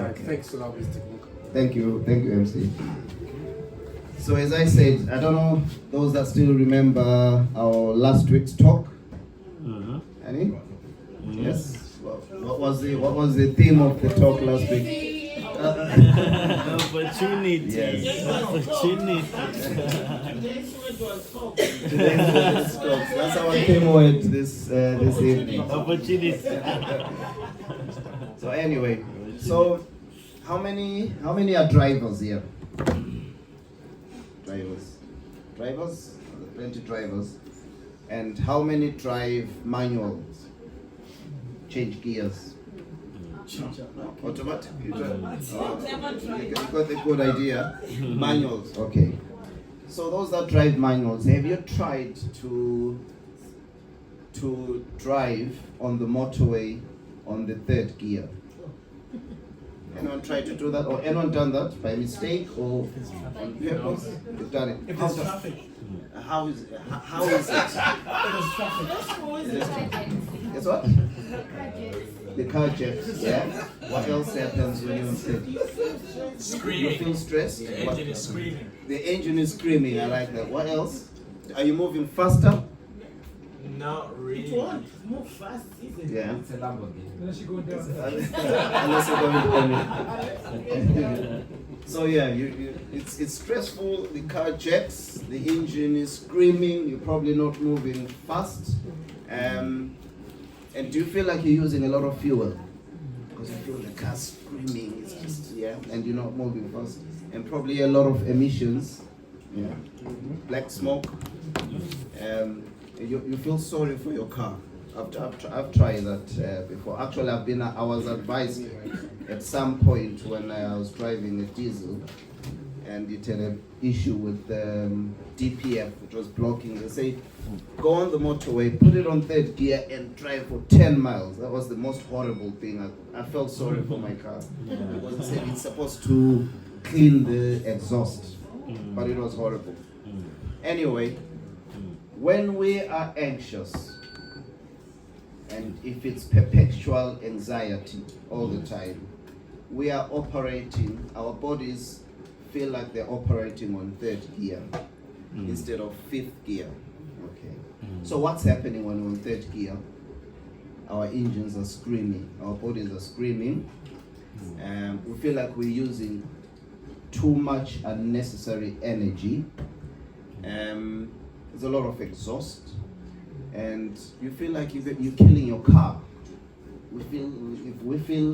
Right, thanks a lot, Mr. Cook. Thank you, MC. So as I said, I don't know those that still remember our last week's talk. Any? Yes. What was the theme of the talk last week? Opportunity. Yes. Opportunity. Today's word is talks. That's our theme word this evening. Opportunity. So anyway, so how many are drivers here? Drivers? Plenty drivers. And how many drive manuals? Change gears. Automatic. You got the good idea. Manuals. Okay. So those that drive manuals, have you tried to drive on the motorway on the third gear? Anyone tried to do that, or anyone done that by mistake or on purpose? You've done it. If there's traffic. How is it? If there's traffic. Guess what? The car jets. Yeah. What else happens when you're on stage? Screaming. You feel stressed. The engine is screaming. The engine is screaming. I like that. What else? Are you moving faster? Not really. Move fast, isn't it? Yeah. It's a Lamborghini. Unless you go down. Unless you're going. So yeah, it's stressful. The car jets. The engine is screaming. You're probably not moving fast. And do you feel like you're using a lot of fuel? Because you feel the car screaming. It's just and you're not moving fast. And probably a lot of emissions. Yeah. Black smoke. You feel sorry for your car. I've tried that before. Actually, I was advised at some point when I was driving a diesel, and it had an issue with DPF, which was blocking. They say, go on the motorway, put it on third gear, and drive for 10 miles. That was the most horrible thing. I felt sorry for my car because it said it's supposed to clean the exhaust, but it was horrible. Anyway, when we are anxious, and if it's perpetual anxiety all the time, we are operating, our bodies feel like they're operating on third gear instead of fifth gear. Okay. So what's happening when we're on third gear? Our engines are screaming, our bodies are screaming, and we feel like we're using too much unnecessary energy. There's a lot of exhaust, and you feel like you're killing your car. We feel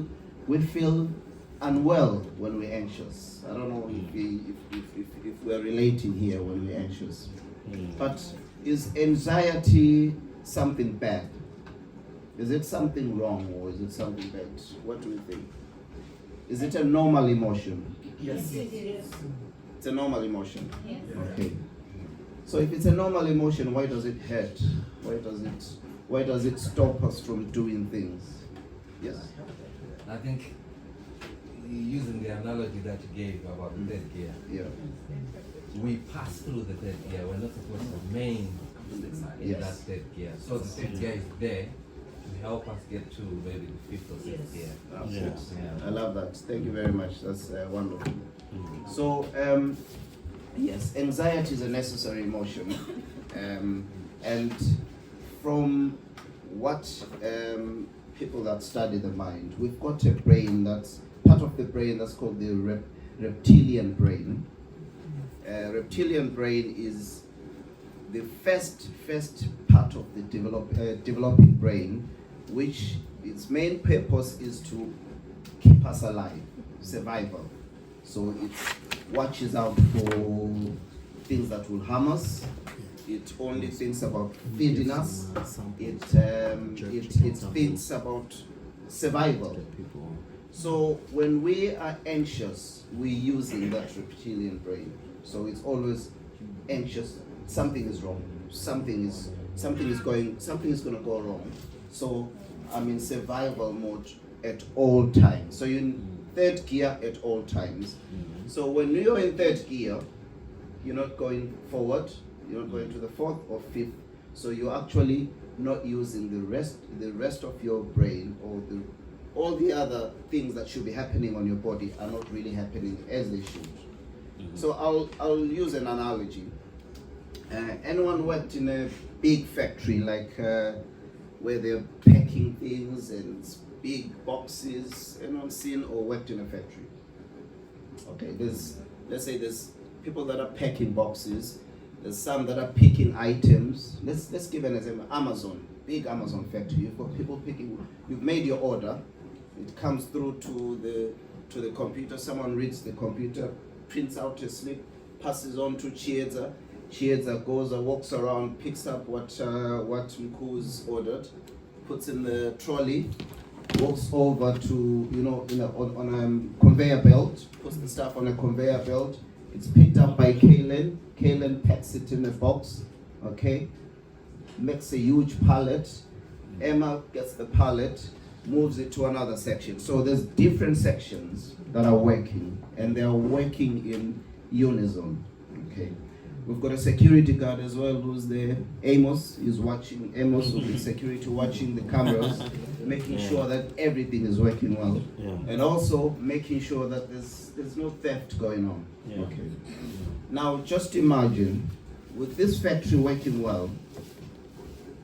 unwell when we're anxious. I don't know if we're relating here when we're anxious. But is anxiety something bad? Is it something wrong, or is it something bad? What do you think? Is it a normal emotion? Yes. It's a normal emotion. Yes. Okay. So if it's a normal emotion, why does it hurt? Why does it stop us from doing things? Yes. I think using the analogy that you gave about the third gear, Yeah. we pass through the third gear. We're not supposed to remain in that third gear. So the third gear is there to help us get to maybe the fifth or sixth gear. Absolutely. Yeah. I love that. Thank you very much. That's wonderful. So, yes, anxiety is a necessary emotion. And from what people that study the mind, we've got a brain that's part of the brain that's called the reptilian brain. Reptilian brain is the first part of the developing brain, which its main purpose is to keep us alive, survival. So it watches out for things that will harm us. It only thinks about feeding us. It thinks about survival. So when we are anxious, we're using that reptilian brain. So it's always anxious. Something is wrong. Something is going to go wrong. So I'm in survival mode at all times. So you're in third gear at all times. So when you're in third gear, you're not going forward. You're not going to the fourth or fifth. So you're actually not using the rest of your brain, or all the other things that should be happening on your body are not really happening as they should. So I'll use an analogy. Anyone worked in a big factory, like where they're packing things and big boxes? Anyone seen or worked in a factory? Okay, let's say there's people that are packing boxes. There's some that are picking items. Let's give an example. Amazon, big Amazon factory. You've got people picking. You've made your order. It comes through to the computer. Someone reads the computer, prints out a slip, passes on to Chieza. Chieza goes and walks around, picks up what Mku's ordered, puts in the trolley, walks over to on a conveyor belt, puts the stuff on a conveyor belt. It's picked up by Kalen. Kalen packs it in a box, okay? Makes a huge pallet. Emma gets the pallet, moves it to another section. So there's different sections that are working, and they are working in unison, okay? We've got a security guard as well who's there. Amos is watching. Amos will be security, watching the cameras, making sure that everything is working well, and also making sure that there's no theft going on. Okay. Now just imagine, with this factory working well,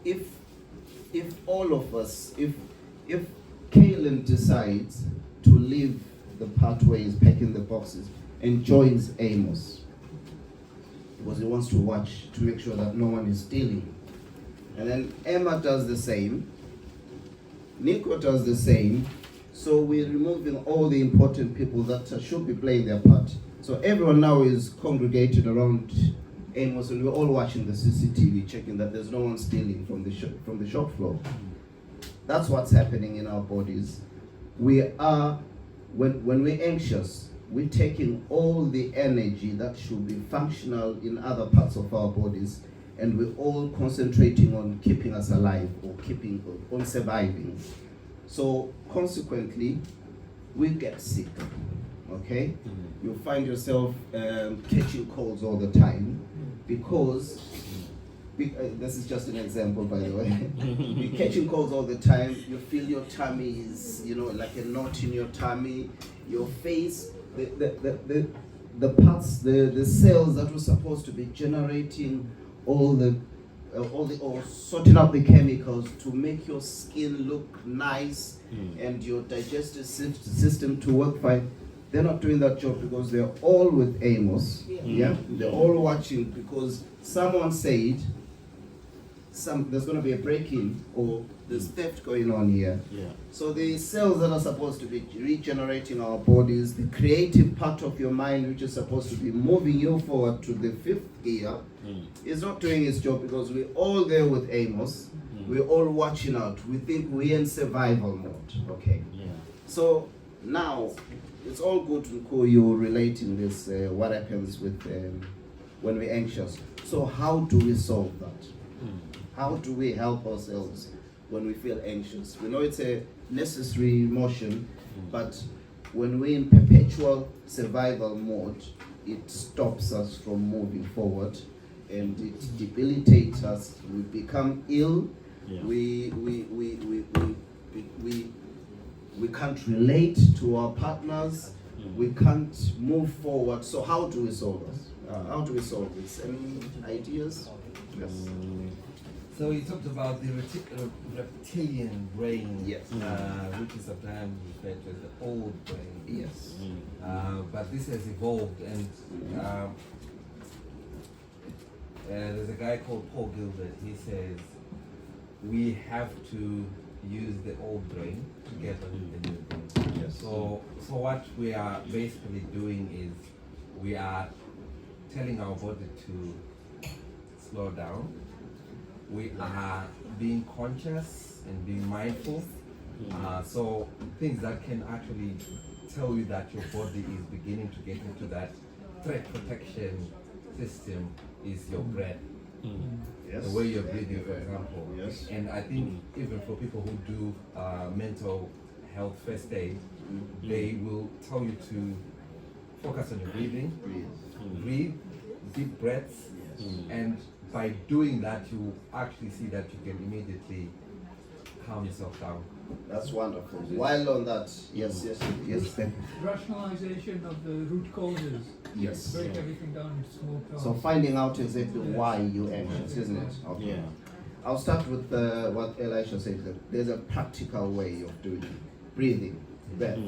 if all of us, if Kalen decides to leave the part where he's packing the boxes and joins Amos, because he wants to watch to make sure that no one is stealing. And then Emma does the same, Nico does the same, so we're removing all the important people that should be playing their part. So everyone now is congregated around Amos, and we're all watching the CCTV, checking that there's no one stealing from the shop floor. That's what's happening in our bodies. We are, when we're anxious, we're taking all the energy that should be functional in other parts of our bodies, and we're all concentrating on keeping us alive or on surviving. So consequently, we get sick, okay? You'll find yourself catching colds all the time because, this is just an example, by the way. You're catching colds all the time. You feel your tummy is, like a knot in your tummy. Your face, the parts, the cells that were supposed to be generating or sorting out the chemicals to make your skin look nice and your digestive system to work fine, they're not doing that job because they're all with Amos. They're all watching because someone said there's going to be a break-in or there's theft going on here. So the cells that are supposed to be regenerating our bodies, the creative part of your mind which is supposed to be moving you forward to the fifth gear, is not doing its job because we're all there with Amos. We're all watching out. We think we're in survival mode. Okay. So now it's all good to call you relating this what happens with when we're anxious. So how do we solve that? How do we help ourselves when we feel anxious? We know it's a necessary emotion, but when we're in perpetual survival mode, it stops us from moving forward and it debilitates us. We become ill. We can't relate to our partners. We can't move forward. So how do we solve this? How do we solve this? Any ideas? Yes. So you talked about the reptilian brain, Yes. which is sometimes referred to as the old brain. Yes. But this has evolved, and there's a guy called Paul Gilbert. He says we have to use the old brain together with the new brain. Yes. So what we are basically doing is we are telling our body to slow down. We are being conscious and being mindful. So things that can actually tell you that your body is beginning to get into that threat protection system is your breath. Yes. The way you're breathing, for example. Yes. And I think even for people who do mental health first aid, they will tell you to focus on your breathing, breathe deep breaths, and by doing that, you actually see that you can immediately calm yourself down. That's wonderful. While on that, yes, Ben. Rationalization of the root causes. Yes. Break everything down into small parts. So finding out exactly why you're anxious, isn't it? Okay. Yeah. I'll start with what Elisha said. That there's a practical way of doing it. Breathing, breath.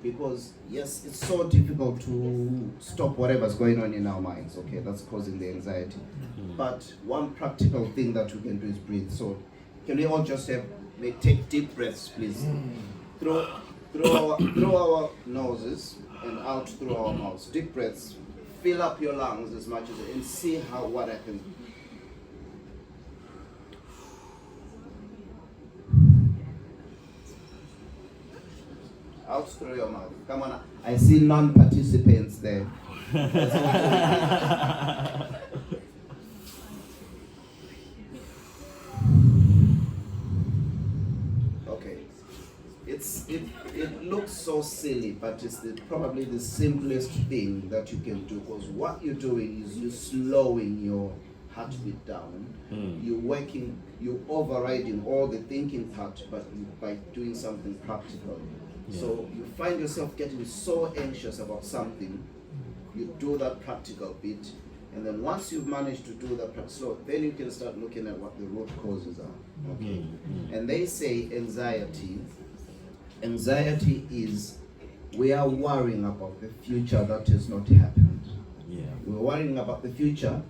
Because yes, it's so difficult to stop whatever's going on in our minds. Okay, that's causing the anxiety. But one practical thing that we can do is breathe. So can we all just take deep breaths, please? Through our noses and out through our mouths. Deep breaths. Fill up your lungs as much as and see what happens. Out through your mouth. Come on. I see non-participants there. Okay. It looks so silly, but it's probably the simplest thing that you can do, because what you're doing is you're slowing your heartbeat down. You're overriding all the thinking part, but by doing something practical. Yeah. So you find yourself getting so anxious about something, you do that practical bit, and then once you've managed to do that practical, then you can start looking at what the root causes are. Okay. And they say anxiety is we are worrying about the future that has not happened. Yeah. We're worrying about the future,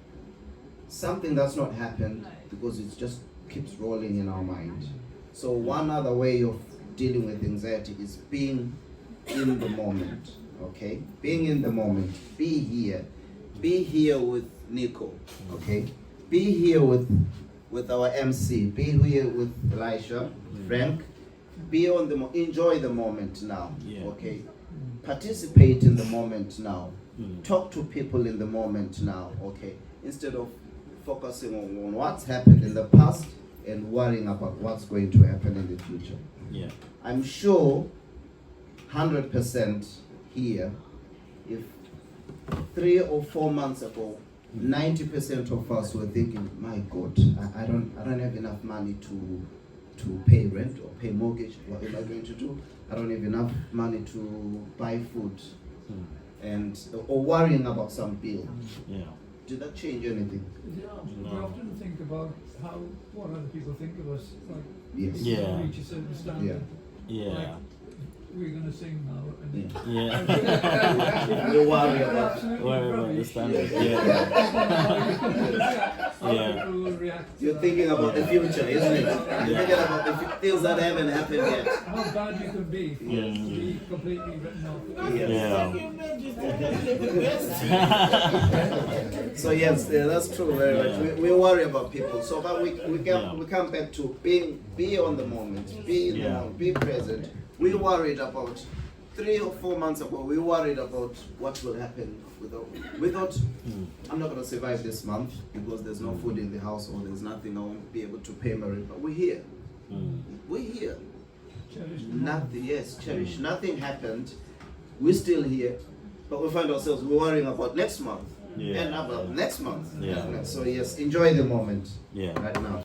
something that's not happened, because it just keeps rolling in our mind. So one other way of dealing with anxiety is being in the moment. Okay? Being in the moment. Be here. Be here with Nico. Okay? Be here with our MC. Be here with Elisha, Frank. Be on the enjoy the moment now. Yeah. Okay? Participate in the moment now. Talk to people in the moment now. Okay? Instead of focusing on what's happened in the past and worrying about what's going to happen in the future. Yeah. I'm sure 100% here, if 3 or 4 months ago, 90% of us were thinking, my God, I don't have enough money to pay rent or pay mortgage. What am I going to do? I don't have enough money to buy food, or worrying about some bill. Yeah. Did that change anything? Yeah, we often think about what other people think of us. Like, Yes. if Yeah. we reach a certain standard. Yeah. Like, we're going to sing now. And Yeah. You worry about absolutely Worry about the rubbish. standard. How Yeah. people will react to You're that. thinking about the future, isn't it? You're thinking about the things that haven't happened yet. How bad you could be for it to be completely written off. Yeah. So yes, that's true very much. We worry about people. So but we come back to be on the moment, be in the moment, be present. We worried about 3 or 4 months ago. We worried about what will happen without. I'm not going to survive this month because there's no food in the house or there's nothing. I won't be able to pay my rent. But we're here. We're here. Cherish the Nothing. Yes, cherish. Nothing happened. We're still here, but we find ourselves worrying about next month and about next month. Yeah. So yes, enjoy the moment Yeah. right now.